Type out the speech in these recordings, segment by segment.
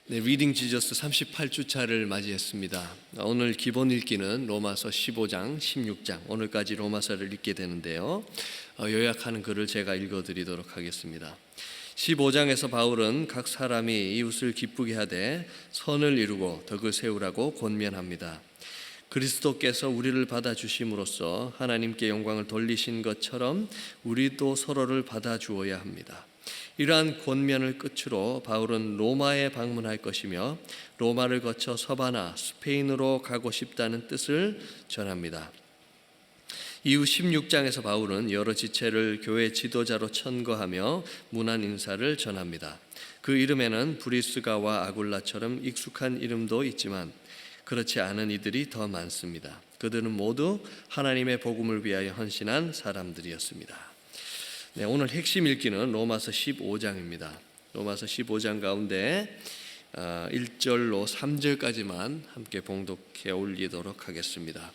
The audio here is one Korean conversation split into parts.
네, 리딩 지저스 38주차를 맞이했습니다. 오늘 기본 읽기는 로마서 15장, 16장, 오늘까지 로마서를 읽게 되는데요. 요약하는 글을 제가 읽어드리도록 하겠습니다. 15장에서 바울은 각 사람이 이웃을 기쁘게 하되 선을 이루고 덕을 세우라고 권면합니다. 그리스도께서 우리를 받아주심으로써 하나님께 영광을 돌리신 것처럼 우리도 서로를 받아주어야 합니다. 이러한 권면을 끝으로 바울은 로마에 방문할 것이며 로마를 거쳐 서바나 스페인으로 가고 싶다는 뜻을 전합니다. 이후 16장에서 바울은 여러 지체를 교회 지도자로 천거하며 문안 인사를 전합니다. 그 이름에는 브리스가와 아굴라처럼 익숙한 이름도 있지만 그렇지 않은 이들이 더 많습니다. 그들은 모두 하나님의 복음을 위하여 헌신한 사람들이었습니다. 네, 오늘 핵심 읽기는 로마서 15장입니다. 로마서 15장 가운데 1절로 3절까지만 함께 봉독해 올리도록 하겠습니다.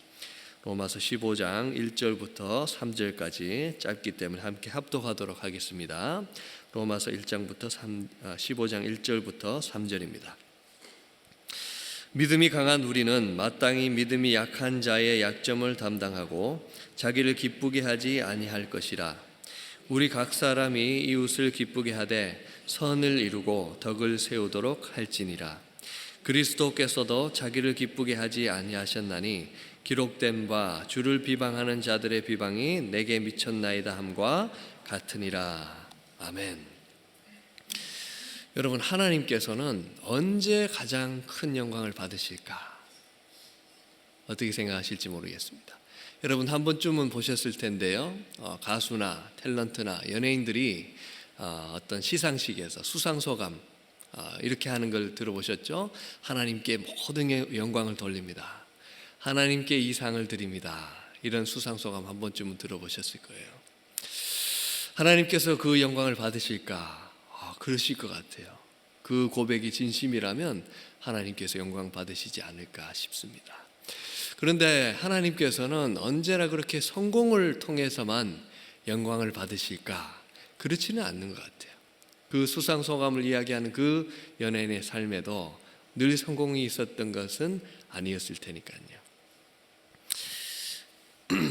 로마서 15장 1절부터 3절까지 짧기 때문에 함께 합독하도록 하겠습니다. 로마서 15장 1절부터 3절입니다. 믿음이 강한 우리는 마땅히 믿음이 약한 자의 약점을 담당하고 자기를 기쁘게 하지 아니할 것이라. 우리 각 사람이 이웃을 기쁘게 하되 선을 이루고 덕을 세우도록 할지니라. 그리스도께서도 자기를 기쁘게 하지 아니하셨나니 기록된 바 주를 비방하는 자들의 비방이 내게 미쳤나이다 함과 같으니라. 아멘. 여러분, 하나님께서는 언제 가장 큰 영광을 받으실까? 어떻게 생각하실지 모르겠습니다. 여러분, 한 번쯤은 보셨을 텐데요. 가수나 탤런트나 연예인들이 어떤 시상식에서 수상소감 이렇게 하는 걸 들어보셨죠? 하나님께 모든 영광을 돌립니다. 하나님께 이 상을 드립니다. 이런 수상소감 한 번쯤은 들어보셨을 거예요. 하나님께서 그 영광을 받으실까? 그러실 것 같아요. 그 고백이 진심이라면 하나님께서 영광 받으시지 않을까 싶습니다. 그런데 하나님께서는 언제나 그렇게 성공을 통해서만 영광을 받으실까? 그렇지는 않는 것 같아요. 그 수상소감을 이야기하는 그 연예인의 삶에도 늘 성공이 있었던 것은 아니었을 테니까요.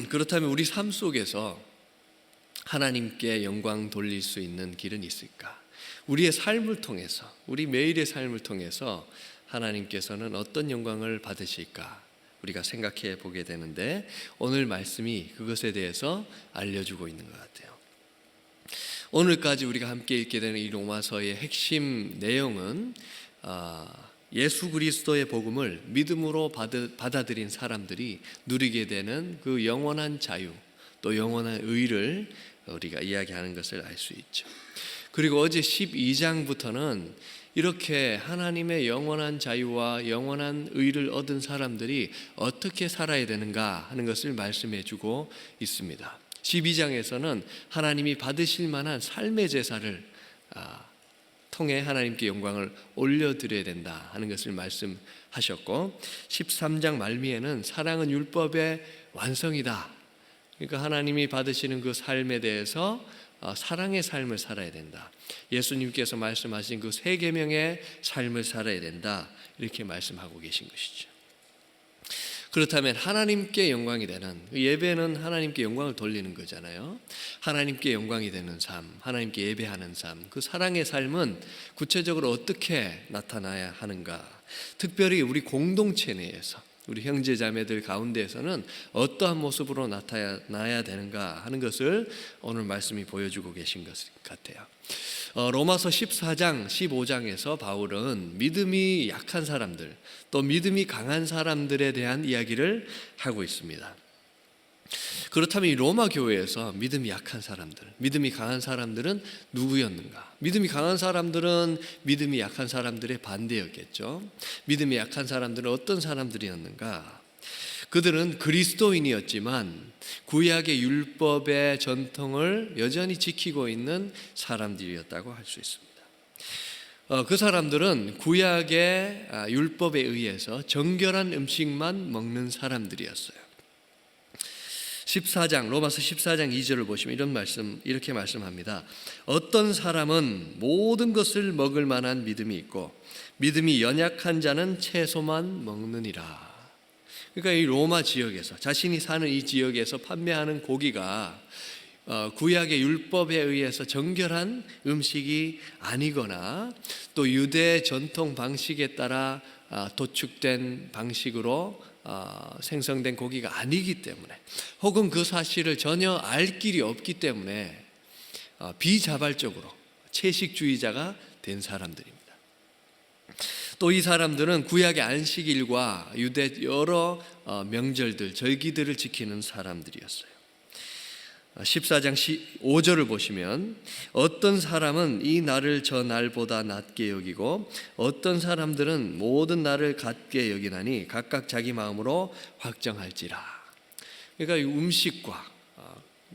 그렇다면 우리 삶 속에서 하나님께 영광 돌릴 수 있는 길은 있을까? 우리의 삶을 통해서, 우리 매일의 삶을 통해서 하나님께서는 어떤 영광을 받으실까? 우리가 생각해 보게 되는데 오늘 말씀이 그것에 대해서 알려주고 있는 것 같아요. 오늘까지 우리가 함께 읽게 되는 이 로마서의 핵심 내용은 예수 그리스도의 복음을 믿음으로 받아들인 사람들이 누리게 되는 그 영원한 자유, 또 영원한 의를 우리가 이야기하는 것을 알 수 있죠. 그리고 어제 12장부터는 이렇게 하나님의 영원한 자유와 영원한 의를 얻은 사람들이 어떻게 살아야 되는가 하는 것을 말씀해 주고 있습니다. 12장에서는 하나님이 받으실 만한 삶의 제사를 통해 하나님께 영광을 올려드려야 된다 하는 것을 말씀하셨고, 13장 말미에는 사랑은 율법의 완성이다. 그러니까 하나님이 받으시는 그 삶에 대해서 사랑의 삶을 살아야 된다. 예수님께서 말씀하신 그 세 계명의 삶을 살아야 된다. 이렇게 말씀하고 계신 것이죠. 그렇다면 하나님께 영광이 되는, 예배는 하나님께 영광을 돌리는 거잖아요. 하나님께 영광이 되는 삶, 하나님께 예배하는 삶, 그 사랑의 삶은 구체적으로 어떻게 나타나야 하는가? 특별히 우리 공동체 내에서, 우리 형제 자매들 가운데에서는 어떠한 모습으로 나타나야 되는가 하는 것을 오늘 말씀이 보여주고 계신 것 같아요. 로마서 14장, 15장에서 바울은 믿음이 약한 사람들, 또 믿음이 강한 사람들에 대한 이야기를 하고 있습니다. 그렇다면 이 로마 교회에서 믿음이 약한 사람들, 믿음이 강한 사람들은 누구였는가? 믿음이 강한 사람들은 믿음이 약한 사람들의 반대였겠죠. 믿음이 약한 사람들은 어떤 사람들이었는가? 그들은 그리스도인이었지만 구약의 율법의 전통을 여전히 지키고 있는 사람들이었다고 할 수 있습니다. 그 사람들은 구약의 율법에 의해서 정결한 음식만 먹는 사람들이었어요. 로마서 14장 2절을 보시면 이렇게 말씀합니다. 어떤 사람은 모든 것을 먹을 만한 믿음이 있고 믿음이 연약한 자는 채소만 먹느니라. 그러니까 이 로마 지역에서, 자신이 사는 이 지역에서 판매하는 고기가 구약의 율법에 의해서 정결한 음식이 아니거나 또 유대 전통 방식에 따라 도축된 방식으로 생성된 고기가 아니기 때문에, 혹은 그 사실을 전혀 알 길이 없기 때문에 비자발적으로 채식주의자가 된 사람들입니다. 또 이 사람들은 구약의 안식일과 유대 여러 명절들, 절기들을 지키는 사람들이었어요. 14장 5절을 보시면 어떤 사람은 이 날을 저 날보다 낮게 여기고 어떤 사람들은 모든 날을 같게 여기나니 각각 자기 마음으로 확정할지라. 그러니까 음식과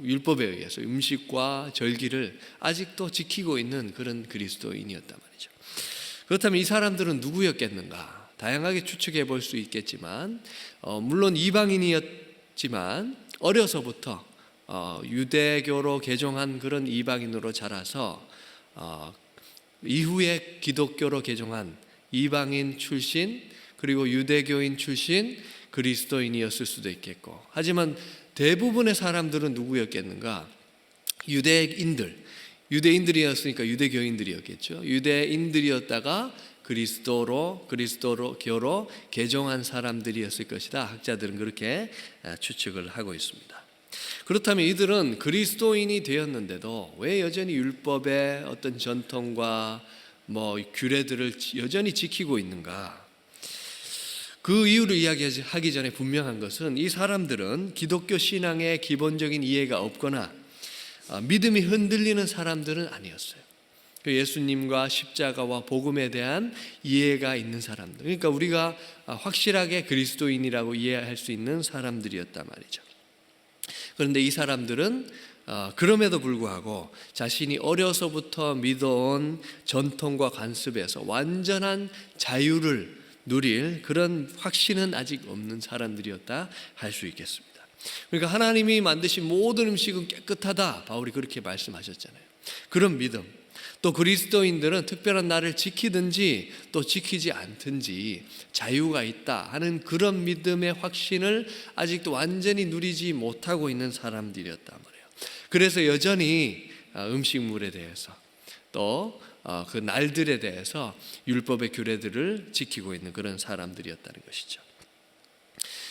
율법에 의해서 음식과 절기를 아직도 지키고 있는 그런 그리스도인이었단 말이죠. 그렇다면 이 사람들은 누구였겠는가? 다양하게 추측해 볼 수 있겠지만 물론 이방인이었지만 어려서부터 유대교로 개종한 그런 이방인으로 자라서 이후에 기독교로 개종한 이방인 출신 그리고 유대교인 출신 그리스도인이었을 수도 있겠고, 하지만 대부분의 사람들은 누구였겠는가? 유대인들이었으니까 유대교인들이었겠죠. 유대인들이었다가 그리스도교로 개종한 사람들이었을 것이다. 학자들은 그렇게 추측을 하고 있습니다. 그렇다면 이들은 그리스도인이 되었는데도 왜 여전히 율법의 어떤 전통과 규례들을 여전히 지키고 있는가? 그 이유를 이야기하기 전에 분명한 것은 이 사람들은 기독교 신앙의 기본적인 이해가 없거나 믿음이 흔들리는 사람들은 아니었어요. 예수님과 십자가와 복음에 대한 이해가 있는 사람들, 그러니까 우리가 확실하게 그리스도인이라고 이해할 수 있는 사람들이었단 말이죠. 그런데 이 사람들은 그럼에도 불구하고 자신이 어려서부터 믿어온 전통과 관습에서 완전한 자유를 누릴 그런 확신은 아직 없는 사람들이었다 할 수 있겠습니다. 그러니까 하나님이 만드신 모든 음식은 깨끗하다, 바울이 그렇게 말씀하셨잖아요. 그런 믿음, 또 그리스도인들은 특별한 날을 지키든지 또 지키지 않든지 자유가 있다 하는 그런 믿음의 확신을 아직도 완전히 누리지 못하고 있는 사람들이었단 말이에요. 그래서 여전히 음식물에 대해서 또 그 날들에 대해서 율법의 규례들을 지키고 있는 그런 사람들이었다는 것이죠.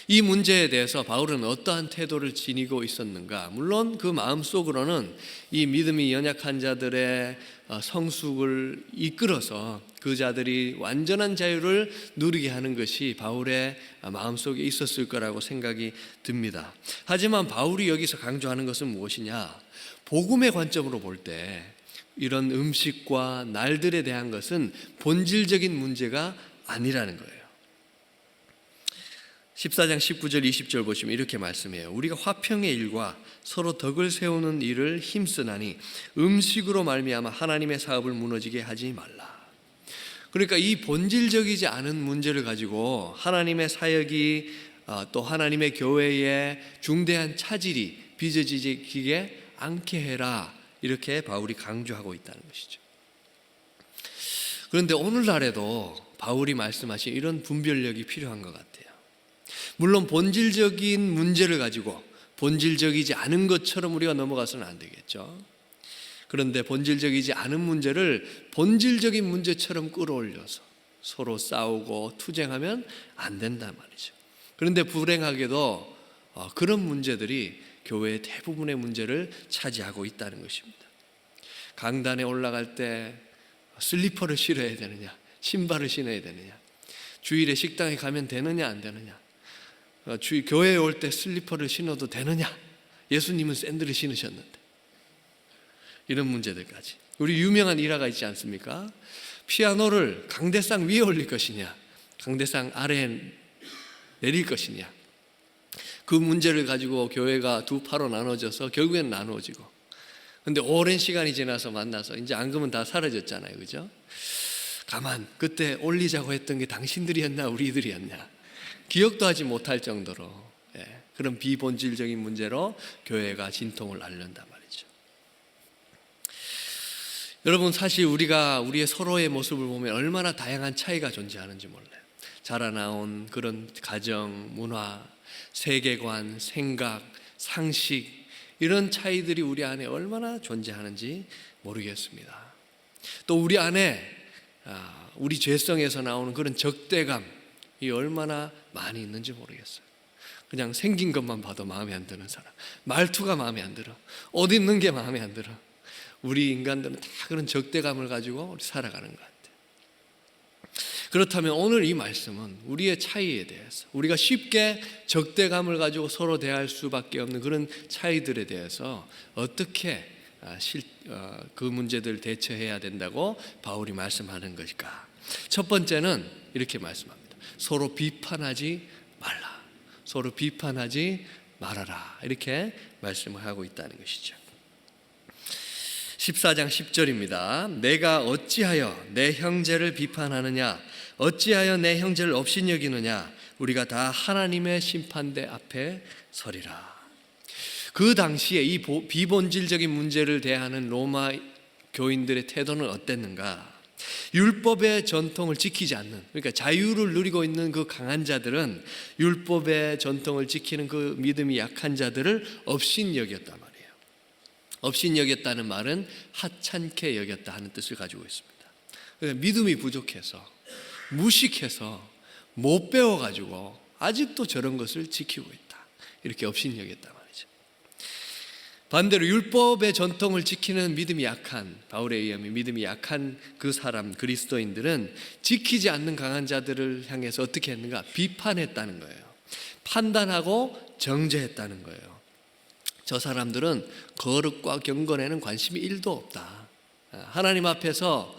이 문제에 대해서 바울은 어떠한 태도를 지니고 있었는가? 물론 그 마음속으로는 이 믿음이 연약한 자들의 성숙을 이끌어서 그 자들이 완전한 자유를 누리게 하는 것이 바울의 마음속에 있었을 거라고 생각이 듭니다. 하지만 바울이 여기서 강조하는 것은 무엇이냐? 복음의 관점으로 볼 때 이런 음식과 날들에 대한 것은 본질적인 문제가 아니라는 거예요. 14장 19절 20절 보시면 이렇게 말씀해요. 우리가 화평의 일과 서로 덕을 세우는 일을 힘쓰나니 음식으로 말미암아 하나님의 사업을 무너지게 하지 말라. 그러니까 이 본질적이지 않은 문제를 가지고 하나님의 사역이 또 하나님의 교회에 중대한 차질이 빚어지게 않게 해라, 이렇게 바울이 강조하고 있다는 것이죠. 그런데 오늘날에도 바울이 말씀하신 이런 분별력이 필요한 것 같아요. 물론 본질적인 문제를 가지고 본질적이지 않은 것처럼 우리가 넘어가서는 안 되겠죠. 그런데 본질적이지 않은 문제를 본질적인 문제처럼 끌어올려서 서로 싸우고 투쟁하면 안 된단 말이죠. 그런데 불행하게도 그런 문제들이 교회의 대부분의 문제를 차지하고 있다는 것입니다. 강단에 올라갈 때 슬리퍼를 신어야 되느냐, 신발을 신어야 되느냐, 주일에 식당에 가면 되느냐 안 되느냐, 교회에 올 때 슬리퍼를 신어도 되느냐, 예수님은 샌들을 신으셨는데, 이런 문제들까지. 우리 유명한 일화가 있지 않습니까? 피아노를 강대상 위에 올릴 것이냐, 강대상 아래에 내릴 것이냐, 그 문제를 가지고 교회가 두 파로 나눠져서 결국엔 나누어지고, 근데 오랜 시간이 지나서 만나서 이제 앙금은 다 사라졌잖아요, 그죠? 가만, 그때 올리자고 했던 게 당신들이었나 우리들이었냐, 기억도 하지 못할 정도로 그런 비본질적인 문제로 교회가 진통을 앓는단 말이죠. 여러분, 사실 우리가 우리의 서로의 모습을 보면 얼마나 다양한 차이가 존재하는지 몰라요. 자라나온 그런 가정, 문화, 세계관, 생각, 상식, 이런 차이들이 우리 안에 얼마나 존재하는지 모르겠습니다. 또 우리 안에 우리 죄성에서 나오는 그런 적대감이 얼마나 많이 있는지 모르겠어요. 그냥 생긴 것만 봐도 마음에 안 드는 사람, 말투가 마음에 안 들어, 옷 입는 게 마음에 안 들어. 우리 인간들은 다 그런 적대감을 가지고 우리 살아가는 것 같아요. 그렇다면 오늘 이 말씀은 우리의 차이에 대해서, 우리가 쉽게 적대감을 가지고 서로 대할 수밖에 없는 그런 차이들에 대해서 어떻게 그 문제들 대처해야 된다고 바울이 말씀하는 것일까? 첫 번째는 이렇게 말씀합니다. 서로 비판하지 말라. 서로 비판하지 말아라. 이렇게 말씀을 하고 있다는 것이죠. 14장 10절입니다. 내가 어찌하여 내 형제를 비판하느냐? 어찌하여 내 형제를 업신여기느냐? 우리가 다 하나님의 심판대 앞에 서리라. 그 당시에 이 비본질적인 문제를 대하는 로마 교인들의 태도는 어땠는가? 율법의 전통을 지키지 않는, 그러니까 자유를 누리고 있는 그 강한 자들은 율법의 전통을 지키는 그 믿음이 약한 자들을 업신여겼단 말이에요. 업신여겼다는 말은 하찮게 여겼다 하는 뜻을 가지고 있습니다. 그러니까 믿음이 부족해서, 무식해서, 못 배워가지고 아직도 저런 것을 지키고 있다, 이렇게 업신여겼단 말이죠. 반대로 율법의 전통을 지키는 믿음이 약한, 바울에 의하면 믿음이 약한 그 사람, 그리스도인들은 지키지 않는 강한 자들을 향해서 어떻게 했는가? 비판했다는 거예요. 판단하고 정죄했다는 거예요. 저 사람들은 거룩과 경건에는 관심이 1도 없다. 하나님 앞에서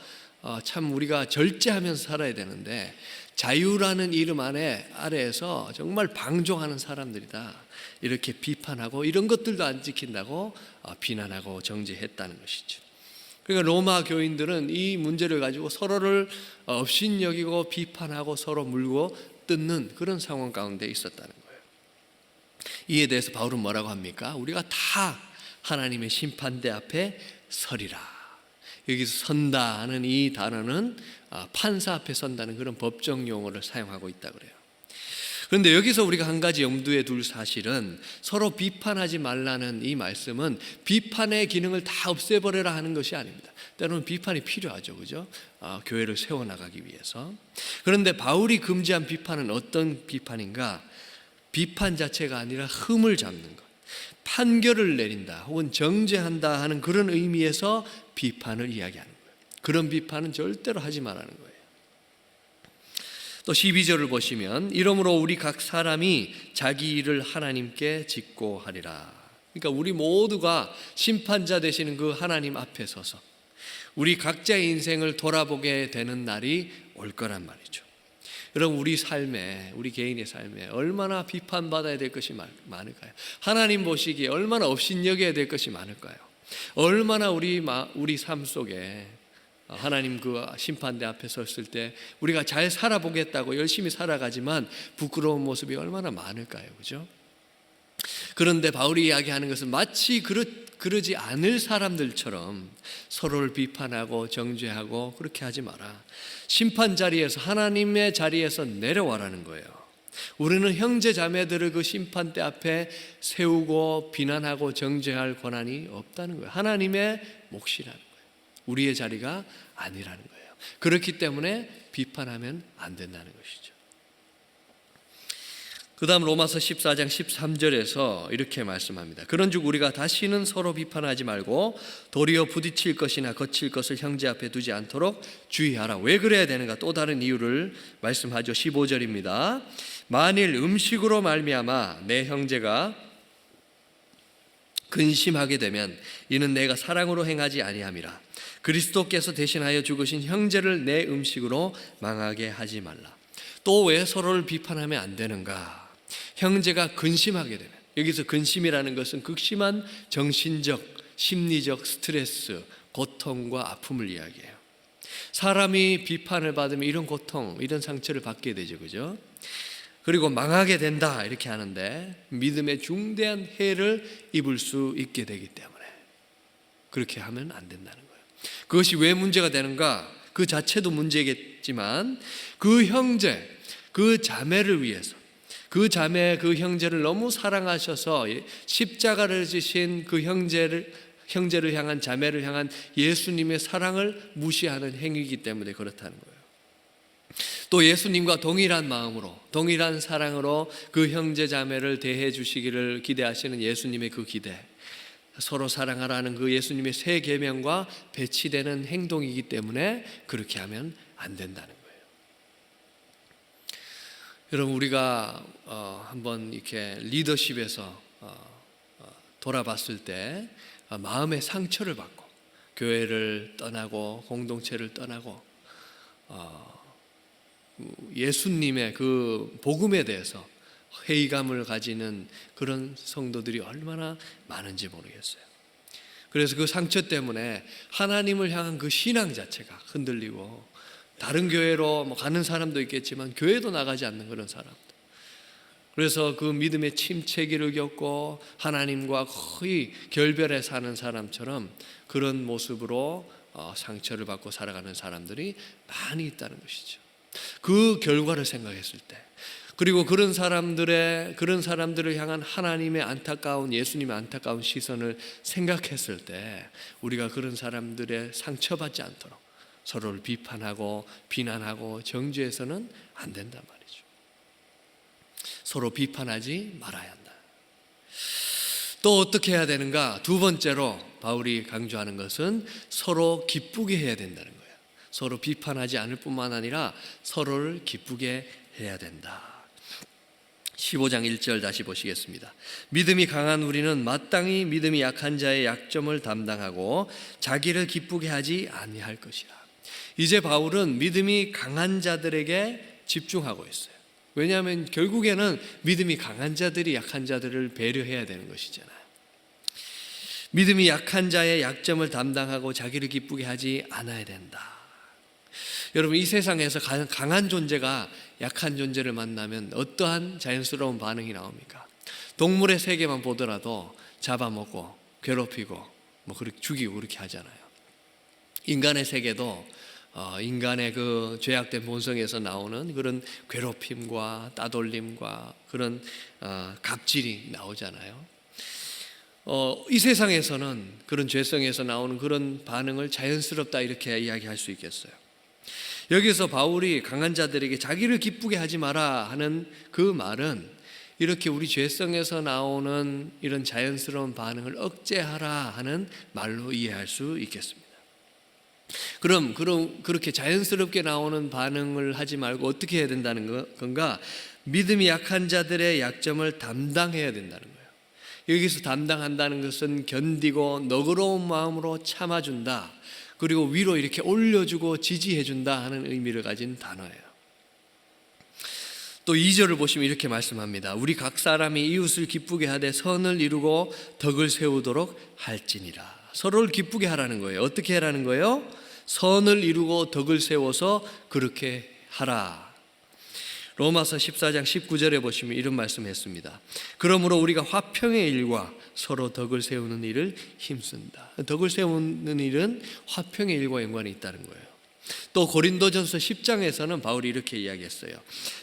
참 우리가 절제하면서 살아야 되는데 자유라는 이름 아래에서 정말 방종하는 사람들이다, 이렇게 비판하고 이런 것들도 안 지킨다고 비난하고 정죄했다는 것이죠. 그러니까 로마 교인들은 이 문제를 가지고 서로를 업신여기고 비판하고 서로 물고 뜯는 그런 상황 가운데 있었다는 거예요. 이에 대해서 바울은 뭐라고 합니까? 우리가 다 하나님의 심판대 앞에 서리라. 여기서 선다 하는 이 단어는 판사 앞에 선다는 그런 법정 용어를 사용하고 있다 그래요. 그런데 여기서 우리가 한 가지 염두에 둘 사실은, 서로 비판하지 말라는 이 말씀은 비판의 기능을 다 없애버려라 하는 것이 아닙니다. 때로는 비판이 필요하죠, 그죠? 교회를 세워나가기 위해서. 그런데 바울이 금지한 비판은 어떤 비판인가? 비판 자체가 아니라 흠을 잡는 것, 판결을 내린다 혹은 정죄한다 하는 그런 의미에서 비판을 이야기하는 거예요. 그런 비판은 절대로 하지 말라는 거예요. 또 12절을 보시면, 이러므로 우리 각 사람이 자기 일을 하나님께 짓고 하리라. 그러니까 우리 모두가 심판자 되시는 그 하나님 앞에 서서 우리 각자의 인생을 돌아보게 되는 날이 올 거란 말이죠. 여러분, 우리 삶에, 우리 개인의 삶에 얼마나 비판받아야 될 것이 많을까요? 하나님 보시기에 얼마나 업신여겨야 될 것이 많을까요? 얼마나 우리 삶 속에 하나님 그 심판대 앞에 섰을 때 우리가 잘 살아보겠다고 열심히 살아가지만 부끄러운 모습이 얼마나 많을까요? 그죠? 그런데 바울이 이야기하는 것은 마치 그러지 않을 사람들처럼 서로를 비판하고 정죄하고 그렇게 하지 마라. 심판 자리에서, 하나님의 자리에서 내려와라는 거예요. 우리는 형제 자매들을 그 심판대 앞에 세우고 비난하고 정죄할 권한이 없다는 거예요. 하나님의 몫이라는 거예요. 우리의 자리가 아니라는 거예요. 그렇기 때문에 비판하면 안 된다는 것이죠. 그 다음 로마서 14장 13절에서 이렇게 말씀합니다. 그런즉 우리가 다시는 서로 비판하지 말고 도리어 부딪힐 것이나 거칠 것을 형제 앞에 두지 않도록 주의하라. 왜 그래야 되는가? 또 다른 이유를 말씀하죠. 15절입니다. 만일 음식으로 말미암아 내 형제가 근심하게 되면 이는 내가 사랑으로 행하지 아니함이라. 그리스도께서 대신하여 죽으신 형제를 내 음식으로 망하게 하지 말라. 또 왜 서로를 비판하면 안 되는가? 형제가 근심하게 되면, 여기서 근심이라는 것은 극심한 정신적, 심리적 스트레스, 고통과 아픔을 이야기해요. 사람이 비판을 받으면 이런 고통, 이런 상처를 받게 되죠, 그죠? 그리고 망하게 된다 이렇게 하는데 믿음의 중대한 해를 입을 수 있게 되기 때문에 그렇게 하면 안 된다는 거예요. 그것이 왜 문제가 되는가? 그 자체도 문제겠지만 그 형제, 그 자매를 위해서 그 자매, 그 형제를 너무 사랑하셔서 십자가를 지신 그 형제를 향한, 자매를 향한 예수님의 사랑을 무시하는 행위이기 때문에 그렇다는 거예요. 또 예수님과 동일한 마음으로, 동일한 사랑으로 그 형제 자매를 대해 주시기를 기대하시는 예수님의 그 기대, 서로 사랑하라는 그 예수님의 새 계명과 배치되는 행동이기 때문에 그렇게 하면 안 된다는 거예요. 여러분, 우리가 한번 이렇게 리더십에서 돌아봤을 때 마음의 상처를 받고 교회를 떠나고 공동체를 떠나고 예수님의 그 복음에 대해서 회의감을 가지는 그런 성도들이 얼마나 많은지 모르겠어요. 그래서 그 상처 때문에 하나님을 향한 그 신앙 자체가 흔들리고 다른 교회로 가는 사람도 있겠지만 교회도 나가지 않는 그런 사람들, 그래서 그 믿음의 침체기를 겪고 하나님과 거의 결별해 사는 사람처럼 그런 모습으로 상처를 받고 살아가는 사람들이 많이 있다는 것이죠. 그 결과를 생각했을 때, 그리고 그런 사람들을 향한 하나님의 안타까운, 예수님의 안타까운 시선을 생각했을 때 우리가 그런 사람들의 상처받지 않도록 서로를 비판하고 비난하고 정죄해서는 안 된단 말이죠. 서로 비판하지 말아야 한다. 또 어떻게 해야 되는가? 두 번째로 바울이 강조하는 것은 서로 기쁘게 해야 된다는 거예요. 서로 비판하지 않을 뿐만 아니라 서로를 기쁘게 해야 된다. 15장 1절 다시 보시겠습니다. 믿음이 강한 우리는 마땅히 믿음이 약한 자의 약점을 담당하고 자기를 기쁘게 하지 아니할 것이라. 이제 바울은 믿음이 강한 자들에게 집중하고 있어요. 왜냐하면 결국에는 믿음이 강한 자들이 약한 자들을 배려해야 되는 것이잖아요. 믿음이 약한 자의 약점을 담당하고 자기를 기쁘게 하지 않아야 된다. 여러분, 이 세상에서 강한 존재가 약한 존재를 만나면 어떠한 자연스러운 반응이 나옵니까? 동물의 세계만 보더라도 잡아먹고 괴롭히고 그렇게 죽이고 그렇게 하잖아요. 인간의 세계도 인간의 그 죄악된 본성에서 나오는 그런 괴롭힘과 따돌림과 그런 갑질이 나오잖아요. 이 세상에서는 그런 죄성에서 나오는 그런 반응을 자연스럽다 이렇게 이야기할 수 있겠어요. 여기서 바울이 강한 자들에게 자기를 기쁘게 하지 마라 하는 그 말은 이렇게 우리 죄성에서 나오는 이런 자연스러운 반응을 억제하라 하는 말로 이해할 수 있겠습니다. 그럼 그렇게 자연스럽게 나오는 반응을 하지 말고 어떻게 해야 된다는 건가? 믿음이 약한 자들의 약점을 담당해야 된다는 거예요. 여기서 담당한다는 것은 견디고 너그러운 마음으로 참아준다, 그리고 위로 이렇게 올려주고 지지해준다 하는 의미를 가진 단어예요. 또 2절을 보시면 이렇게 말씀합니다. 우리 각 사람이 이웃을 기쁘게 하되 선을 이루고 덕을 세우도록 할지니라. 서로를 기쁘게 하라는 거예요. 어떻게 하라는 거예요? 선을 이루고 덕을 세워서 그렇게 하라. 로마서 14장 19절에 보시면 이런 말씀했습니다. 그러므로 우리가 화평의 일과 서로 덕을 세우는 일을 힘쓴다. 덕을 세우는 일은 화평의 일과 연관이 있다는 거예요. 또 고린도전서 10장에서는 바울이 이렇게 이야기했어요.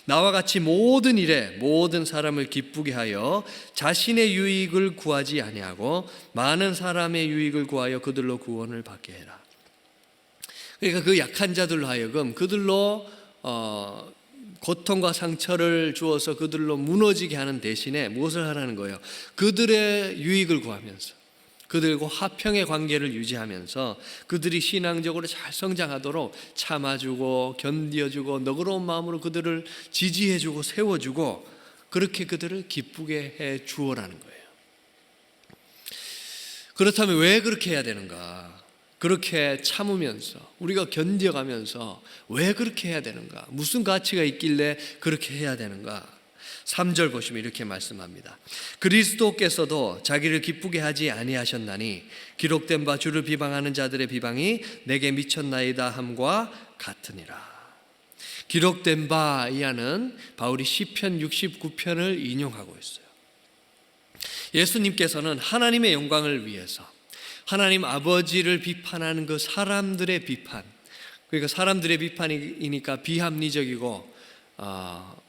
나와 같이 모든 일에 모든 사람을 기쁘게 하여 자신의 유익을 구하지 아니하고 많은 사람의 유익을 구하여 그들로 구원을 받게 해라. 그러니까 그 약한 자들로 하여금 그들로 고통과 상처를 주어서 그들로 무너지게 하는 대신에 무엇을 하라는 거예요? 그들의 유익을 구하면서 그들과 화평의 관계를 유지하면서 그들이 신앙적으로 잘 성장하도록 참아주고 견뎌주고 너그러운 마음으로 그들을 지지해주고 세워주고 그렇게 그들을 기쁘게 해 주어라는 거예요. 그렇다면 왜 그렇게 해야 되는가? 그렇게 참으면서 우리가 견뎌가면서 왜 그렇게 해야 되는가? 무슨 가치가 있길래 그렇게 해야 되는가? 3절 보시면 이렇게 말씀합니다. 그리스도께서도 자기를 기쁘게 하지 아니하셨나니 기록된 바 주를 비방하는 자들의 비방이 내게 미쳤나이다 함과 같으니라. 기록된 바 이하는 바울이 시편 69편을 인용하고 있어요. 예수님께서는 하나님의 영광을 위해서 하나님 아버지를 비판하는 그 사람들의 비판, 그러니까 사람들의 비판이니까 비합리적이고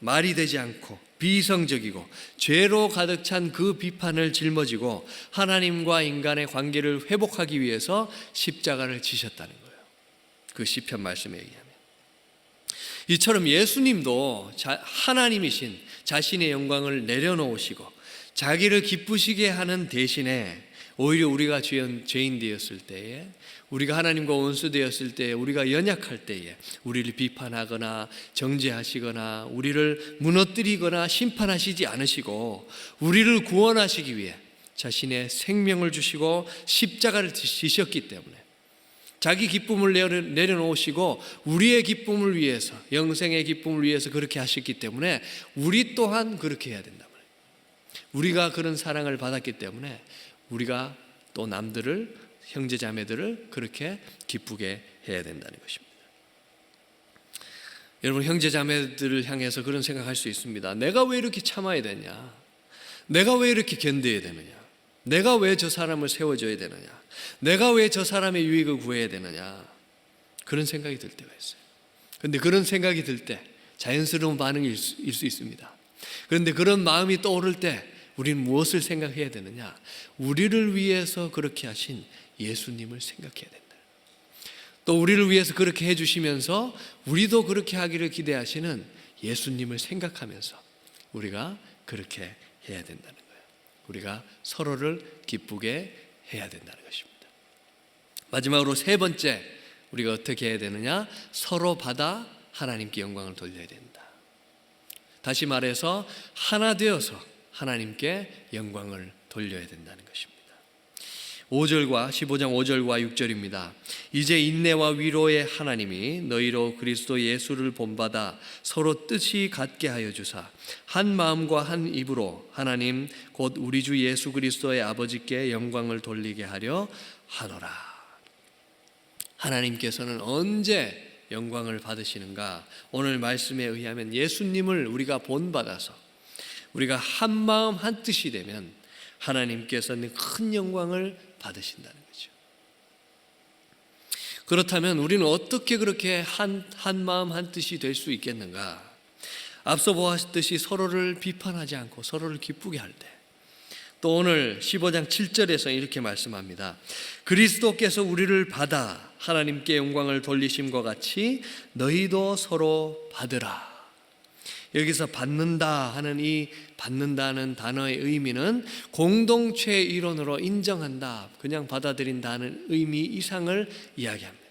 말이 되지 않고 비이성적이고 죄로 가득 찬 그 비판을 짊어지고 하나님과 인간의 관계를 회복하기 위해서 십자가를 지셨다는 거예요. 그 시편 말씀에 의하면. 이처럼 예수님도 하나님이신 자신의 영광을 내려놓으시고 자기를 기쁘시게 하는 대신에 오히려 우리가 죄인 되었을 때에, 우리가 하나님과 원수 되었을 때에, 우리가 연약할 때에 우리를 비판하거나 정죄하시거나 우리를 무너뜨리거나 심판하시지 않으시고 우리를 구원하시기 위해 자신의 생명을 주시고 십자가를 지셨기 때문에 자기 기쁨을 내려놓으시고 우리의 기쁨을 위해서, 영생의 기쁨을 위해서 그렇게 하셨기 때문에 우리 또한 그렇게 해야 된다 말이에요. 우리가 그런 사랑을 받았기 때문에 우리가 또 남들을, 형제 자매들을 그렇게 기쁘게 해야 된다는 것입니다. 여러분, 형제 자매들을 향해서 그런 생각할 수 있습니다. 내가 왜 이렇게 참아야 되냐? 내가 왜 이렇게 견뎌야 되느냐? 내가 왜 저 사람을 세워줘야 되느냐? 내가 왜 저 사람의 유익을 구해야 되느냐? 그런 생각이 들 때가 있어요. 그런데 그런 생각이 들 때 자연스러운 반응일 수 있습니다. 그런데 그런 마음이 떠오를 때 우리는 무엇을 생각해야 되느냐? 우리를 위해서 그렇게 하신 예수님을 생각해야 된다. 또 우리를 위해서 그렇게 해주시면서 우리도 그렇게 하기를 기대하시는 예수님을 생각하면서 우리가 그렇게 해야 된다는 거예요. 우리가 서로를 기쁘게 해야 된다는 것입니다. 마지막으로 세 번째, 우리가 어떻게 해야 되느냐? 서로 받아 하나님께 영광을 돌려야 된다. 다시 말해서 하나 되어서 하나님께 영광을 돌려야 된다는 것입니다. 5절과 15장 5절과 6절입니다. 이제 인내와 위로의 하나님이 너희로 그리스도 예수를 본받아 서로 뜻이 같게 하여 주사 한 마음과 한 입으로 하나님 곧 우리 주 예수 그리스도의 아버지께 영광을 돌리게 하려 하노라. 하나님께서는 언제 영광을 받으시는가? 오늘 말씀에 의하면 예수님을 우리가 본받아서 우리가 한 마음 한 뜻이 되면 하나님께서는 큰 영광을 받으신다는 거죠. 그렇다면 우리는 어떻게 그렇게 한 마음 한 뜻이 될 수 있겠는가? 앞서 보았듯이 서로를 비판하지 않고 서로를 기쁘게 할 때, 또 오늘 15장 7절에서 이렇게 말씀합니다. 그리스도께서 우리를 받아 하나님께 영광을 돌리심과 같이 너희도 서로 받으라. 여기서 받는다 하는 이 받는다는 단어의 의미는 공동체의 일원으로 인정한다, 그냥 받아들인다는 의미 이상을 이야기합니다.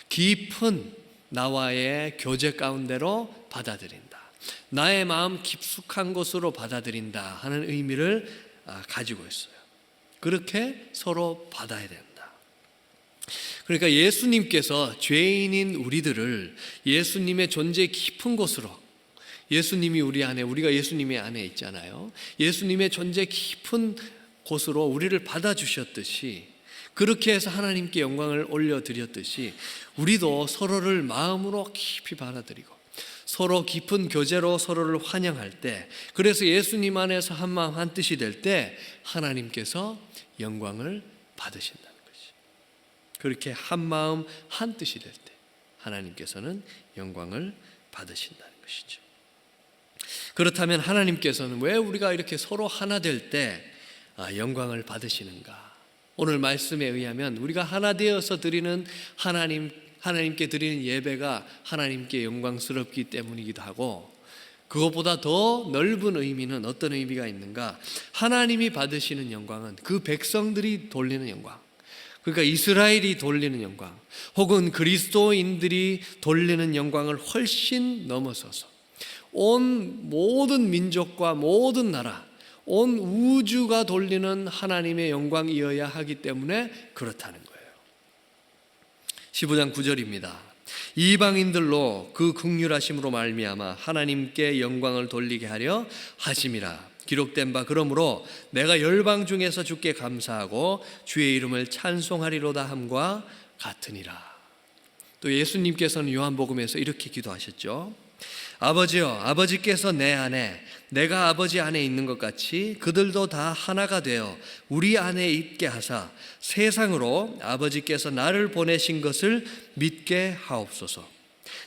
깊은 나와의 교제 가운데로 받아들인다, 나의 마음 깊숙한 곳으로 받아들인다 하는 의미를 가지고 있어요. 그렇게 서로 받아야 된다. 그러니까 예수님께서 죄인인 우리들을 예수님의 존재 깊은 곳으로, 예수님이 우리 안에, 우리가 예수님의 안에 있잖아요. 예수님의 존재 깊은 곳으로 우리를 받아주셨듯이, 그렇게 해서 하나님께 영광을 올려드렸듯이 우리도 서로를 마음으로 깊이 받아들이고 서로 깊은 교제로 서로를 환영할 때, 그래서 예수님 안에서 한 마음 한 뜻이 될 때 하나님께서 영광을 받으신다는 것이. 그렇게 한 마음 한 뜻이 될 때 하나님께서는 영광을 받으신다는 것이죠. 그렇다면 하나님께서는 왜 우리가 이렇게 서로 하나 될 때 영광을 받으시는가? 오늘 말씀에 의하면 우리가 하나 되어서 드리는 하나님께 드리는 예배가 하나님께 영광스럽기 때문이기도 하고, 그것보다 더 넓은 의미는 어떤 의미가 있는가? 하나님이 받으시는 영광은 그 백성들이 돌리는 영광, 그러니까 이스라엘이 돌리는 영광, 혹은 그리스도인들이 돌리는 영광을 훨씬 넘어서서 온 모든 민족과 모든 나라, 온 우주가 돌리는 하나님의 영광이어야 하기 때문에 그렇다는 거예요. 15장 9절입니다. 이방인들로 그 긍휼하심으로 말미암아 하나님께 영광을 돌리게 하려 하심이라. 기록된 바 그러므로 내가 열방 중에서 주께 감사하고 주의 이름을 찬송하리로다 함과 같으니라. 또 예수님께서는 요한복음에서 이렇게 기도하셨죠. 아버지여, 아버지께서 내 안에, 내가 아버지 안에 있는 것 같이 그들도 다 하나가 되어 우리 안에 있게 하사 세상으로 아버지께서 나를 보내신 것을 믿게 하옵소서.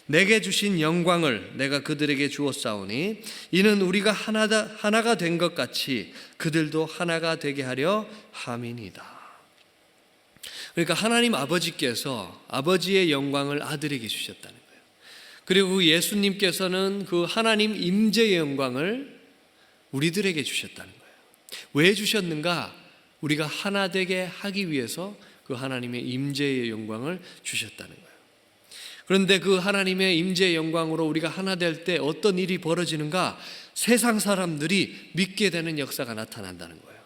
내게 주신 영광을 내가 그들에게 주었사오니 이는 우리가 하나가 된 것 같이 그들도 하나가 되게 하려 함이니이다. 그러니까 하나님 아버지께서 아버지의 영광을 아들에게 주셨다는 거예요. 그리고 예수님께서는 그 하나님 임재의 영광을 우리들에게 주셨다는 거예요. 왜 주셨는가? 우리가 하나 되게 하기 위해서 그 하나님의 임재의 영광을 주셨다는 거예요. 그런데 그 하나님의 임재의 영광으로 우리가 하나 될 때 어떤 일이 벌어지는가? 세상 사람들이 믿게 되는 역사가 나타난다는 거예요.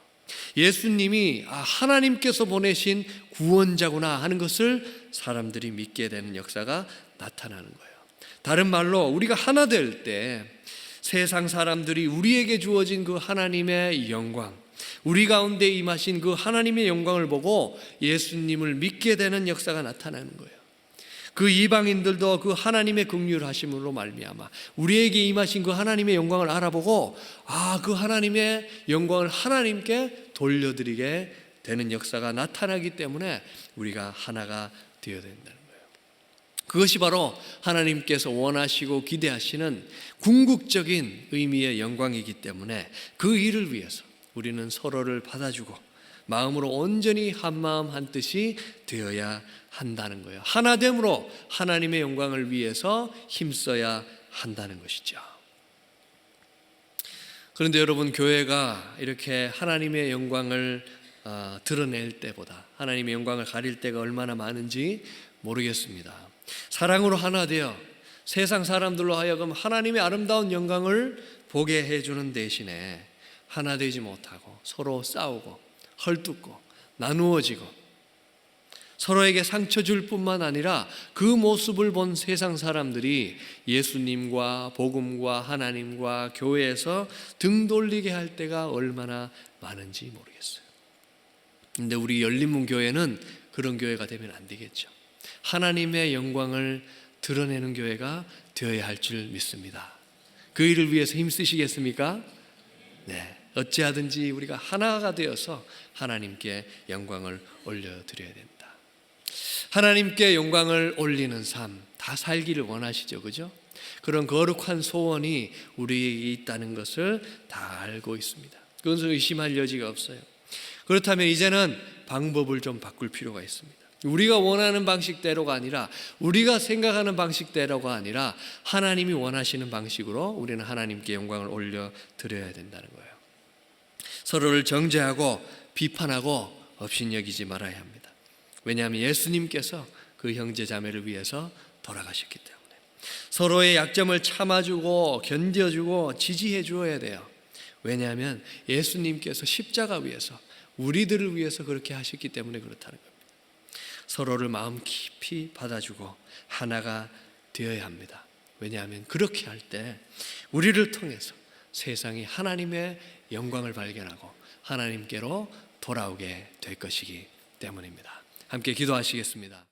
예수님이 하나님께서 보내신 구원자구나 하는 것을 사람들이 믿게 되는 역사가 나타나는 거예요. 다른 말로 우리가 하나 될 때 세상 사람들이 우리에게 주어진 그 하나님의 영광, 우리 가운데 임하신 그 하나님의 영광을 보고 예수님을 믿게 되는 역사가 나타나는 거예요. 그 이방인들도 그 하나님의 긍휼하심으로 말미암아 우리에게 임하신 그 하나님의 영광을 알아보고 그 하나님의 영광을 하나님께 돌려드리게 되는 역사가 나타나기 때문에 우리가 하나가 되어야 된다는 거예요. 그것이 바로 하나님께서 원하시고 기대하시는 궁극적인 의미의 영광이기 때문에 그 일을 위해서 우리는 서로를 받아주고 마음으로 온전히 한마음 한뜻이 되어야 한다는 거예요. 하나됨으로 하나님의 영광을 위해서 힘써야 한다는 것이죠. 그런데 여러분, 교회가 이렇게 하나님의 영광을 드러낼 때보다 하나님의 영광을 가릴 때가 얼마나 많은지 모르겠습니다. 사랑으로 하나 되어 세상 사람들로 하여금 하나님의 아름다운 영광을 보게 해주는 대신에 하나 되지 못하고 서로 싸우고 헐뜯고 나누어지고 서로에게 상처 줄 뿐만 아니라 그 모습을 본 세상 사람들이 예수님과 복음과 하나님과 교회에서 등 돌리게 할 때가 얼마나 많은지 모르겠어요. 근데 우리 열린문교회는 그런 교회가 되면 안 되겠죠. 하나님의 영광을 드러내는 교회가 되어야 할 줄 믿습니다. 그 일을 위해서 힘쓰시겠습니까? 네. 어찌하든지 우리가 하나가 되어서 하나님께 영광을 올려드려야 됩니다. 하나님께 영광을 올리는 삶, 다 살기를 원하시죠, 그죠? 그런 거룩한 소원이 우리에게 있다는 것을 다 알고 있습니다. 그것은 의심할 여지가 없어요. 그렇다면 이제는 방법을 좀 바꿀 필요가 있습니다. 우리가 원하는 방식대로가 아니라, 우리가 생각하는 방식대로가 아니라 하나님이 원하시는 방식으로 우리는 하나님께 영광을 올려드려야 된다는 거예요. 서로를 정죄하고 비판하고 업신여기지 말아야 합니다. 왜냐하면 예수님께서 그 형제 자매를 위해서 돌아가셨기 때문에 서로의 약점을 참아주고 견뎌주고 지지해 주어야 돼요. 왜냐하면 예수님께서 십자가 위에서 우리들을 위해서 그렇게 하셨기 때문에 그렇다는 겁니다. 서로를 마음 깊이 받아주고 하나가 되어야 합니다. 왜냐하면 그렇게 할 때 우리를 통해서 세상이 하나님의 영광을 발견하고 하나님께로 돌아오게 될 것이기 때문입니다. 함께 기도하시겠습니다.